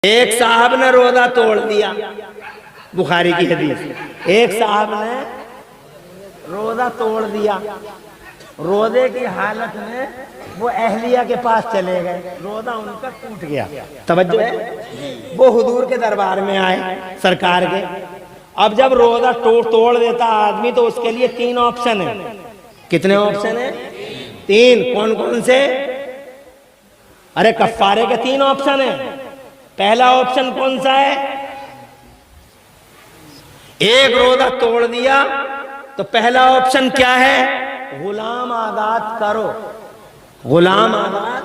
ایک صاحب نے روزہ توڑ دیا، بخاری کی حدیث، ایک صاحب نے روزہ توڑ دیا، روزے کی حالت میں وہ اہلیہ کے پاس چلے گئے، روزہ ان کا ٹوٹ گیا، توجہ ہے، وہ حضور کے دربار میں آئے سرکار کے۔ اب جب روزہ توڑ دیتا آدمی تو اس کے لیے تین آپشن ہیں۔ کتنے آپشن ہیں؟ تین۔ کون کون سے؟ ارے کفارے کے تین آپشن ہیں۔ پہلا آپشن کون سا ہے؟ ایک روزہ توڑ دیا تو پہلا آپشن کیا ہے؟ غلام آزاد کرو، غلام آزاد۔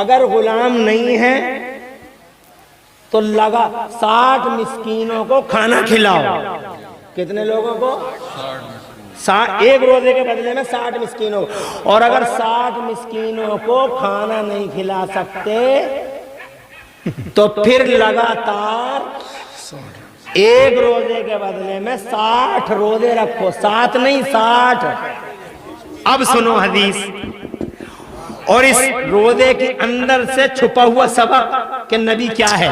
اگر غلام نہیں ہے تو لگا 60 مسکینوں کو کھانا کھلاؤ۔ کتنے لوگوں کو؟ ایک روزے کے بدلے میں 60 مسکینوں کو۔ اور اگر 60 مسکینوں کو کھانا نہیں کھلا سکتے تو پھر لگاتار ایک روزے کے بدلے میں 60 روزے رکھو، 7 نہیں 60۔ اب سنو حدیث، اور اس روزے کے اندر سے چھپا ہوا سبق کہ نبی کیا ہے۔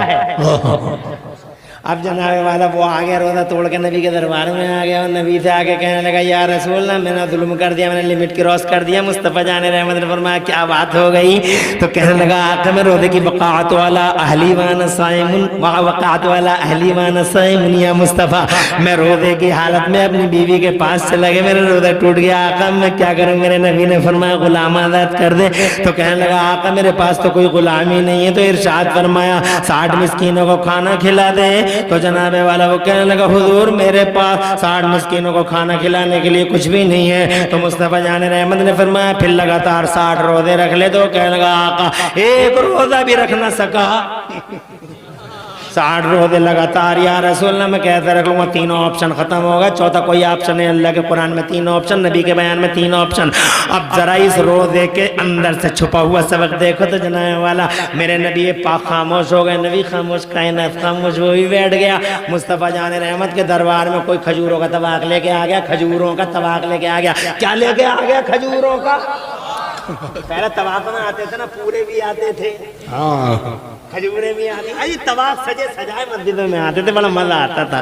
اب جناب والا وہ آ گیا، روزہ توڑ کے نبی کے دربار میں آ گیا، اور نبی سے آگے کہنے لگا یا رسول اللہ میں نے ظلم کر دیا، میں نے لمٹ کراس کر دیا۔ مصطفیٰ جان رحمت نے فرمایا کیا بات ہو گئی؟ تو کہنے لگا آقا میں روزے کی وقعت والا اہلی وانا صائم، وقعت والا اہلی وانا صائم یا مصطفیٰ، میں روزے کی حالت میں اپنی بیوی کے پاس چلا گیا، میرا روزہ ٹوٹ گیا، آقا میں کیا کروں؟ میرے نبی نے فرمایا غلام آزاد کر دے۔ تو کہنے لگا آقا میرے پاس تو کوئی غلام ہی نہیں ہے، تو ارشاد فرمایا 60 مسکینوں کو کھانا کھلا دے۔ تو جناب والا وہ کہنے لگا حضور میرے پاس 60 مسکینوں کو کھانا کھلانے کے لیے کچھ بھی نہیں ہے۔ تو مصطفیٰ جان رحمت نے فرمایا پھر لگاتار 60 روزے رکھ لے۔ تو کہنے لگا آقا ایک روزہ بھی رکھ نہ سکا، 60 روزے لگاتار یا رسول اللہ میں کیسے رکھ لوں گا؟ تینوں آپشن ختم ہوگا، چوتھا کوئی آپشن ہے؟ اللہ کے قرآن میں 3 آپشن، نبی کے بیان میں 3 آپشن۔ اب ذرا اس روزے کے اندر سے چھپا ہوا سبق دیکھو تو جناب والا میرے نبی پاک خاموش ہو گئے، نبی خاموش، کائنات خاموش، وہ بھی بیٹھ گیا۔ مصطفیٰ جان رحمت کے دربار میں کوئی کھجوروں کا طبق لے کے آ گیا، کھجوروں کا طبق لے کے آ گیا۔ کیا لے کے آ گیا؟ کھجوروں کا۔ پہلے طبق میں آتے تھے نا، پورے بھی آتے تھے، کھجورے بھی آتے تھے، طبق سجے سجائے مسجدوں میں آتے تھے، بڑا مزہ آتا تھا۔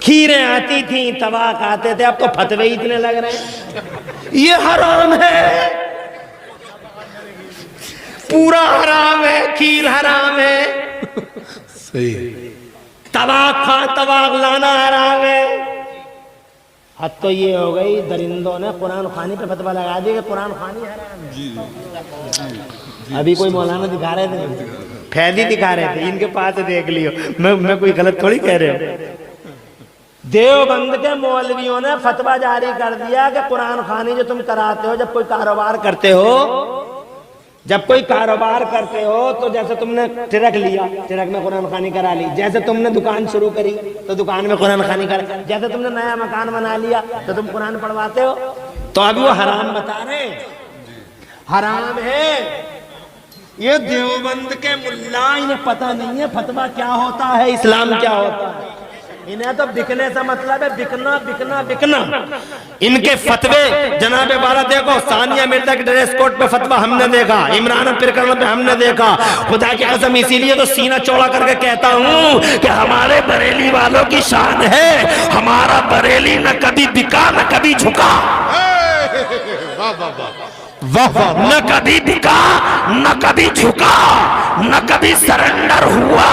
کھیریں آتی تھیں، طبق آتے تھے، اب تو فتوے اتنے لگ رہے ہیں یہ حرام ہے، پورا حرام ہے، کھیر حرام ہے، صحیح، طبق کھا طبق لانا حرام ہے۔ حد تو یہ ہو گئی درندوں نے قرآن خوانی پہ فتویٰ لگا دیا کہ قرآن خوانی حرام ہے۔ ابھی کوئی مولانا دکھا رہے تھے، فیضی دکھا رہے تھے، ان کے پاس دیکھ لیو، میں کوئی غلط تھوڑی کہہ رہے ہوں۔ دیوبند کے مولویوں نے فتویٰ جاری کر دیا کہ قرآن خوانی جو تم کراتے ہو، جب کوئی کاروبار کرتے ہو، جب کوئی کاروبار کرتے ہو تو جیسے تم نے ٹرک لیا، ٹرک میں قرآن خوانی کرا لی، جیسے تم نے دکان شروع کری تو دکان میں قرآن خوانی کرا، جیسے تم نے نیا مکان بنا لیا تو تم قرآن پڑھواتے ہو۔ تو ابھی وہ حرام بتا رہے ہیں، حرام ہے۔ یہ دیوبند کے ملا انہیں پتہ نہیں ہے فتویٰ کیا ہوتا ہے، اسلام کیا ہوتا ہے۔ انہیں تو بکنے سے مطلب ہے، بکنا بکنا بکنا۔ ان کے فتوے جناب والا دیکھو، ثانیہ مرزا کے ڈریس کوڈ پہ فتویٰ ہم نے دیکھا، عمران پرکرن پہ ہم نے دیکھا۔ خدا کی قسم اسی لیے تو سینہ چوڑا کر کے کہتا ہوں کہ ہمارے بریلی والوں کی شان ہے، ہمارا بریلی نہ کبھی بکا نہ کبھی جھکا، نہ کبھی بکا نہ کبھی جھکا، نہ کبھی سرنڈر ہوا،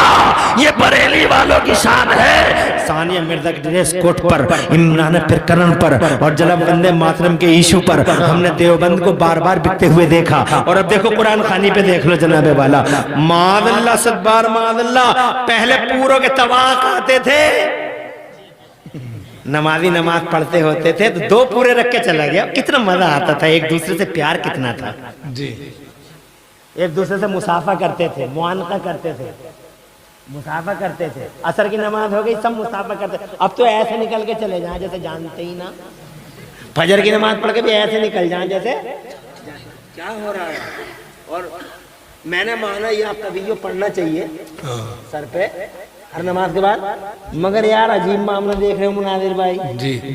یہ بریلی والوں کی شان ہے۔ ثانیہ مرزا کے ڈریس کوڈ پر، عمران پرکرن پر، اور جلب وندے ماترم کے ایشو پر ہم نے دیوبند کو بار بار بکتے ہوئے دیکھا۔ اور اب دیکھو قرآن خوانی پہ دیکھ لو جناب والا، معاذ اللہ، صد بار معاذ اللہ، پہلے پوروں کے طواق آتے تھے، نمازی نماز پڑھتے ہوتے تھے تو 2 پورے رکھ کے چلا گیا، کتنا مزہ آتا تھا، ایک دوسرے سے پیار کتنا تھا، جی، ایک دوسرے سے مصافحہ کرتے تھے، معانقہ کرتے تھے، مصافحہ کرتے تھے۔ عصر کی نماز ہو گئی، سب مصافحہ کرتے تھے۔ اب تو ایسے نکل کے چلے جائیں جیسے جانتے ہی نہ، فجر کی نماز پڑھ کے بھی ایسے نکل جائیں جیسے کیا ہو رہا ہے۔ اور میں نے مانا یہ آپ کبھی پڑھنا چاہیے سر پہ ہر نماز کے بعد، مگر یار عجیب معاملہ دیکھ رہے ہوں مناظر بھائی،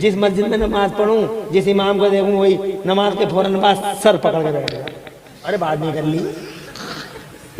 جس مسجد میں نماز پڑھوں، جس امام کو دیکھوں، وہی نماز کے فوراً بعد سر پکڑ کے بیٹھ گیا، ارے بات نہیں کر لی،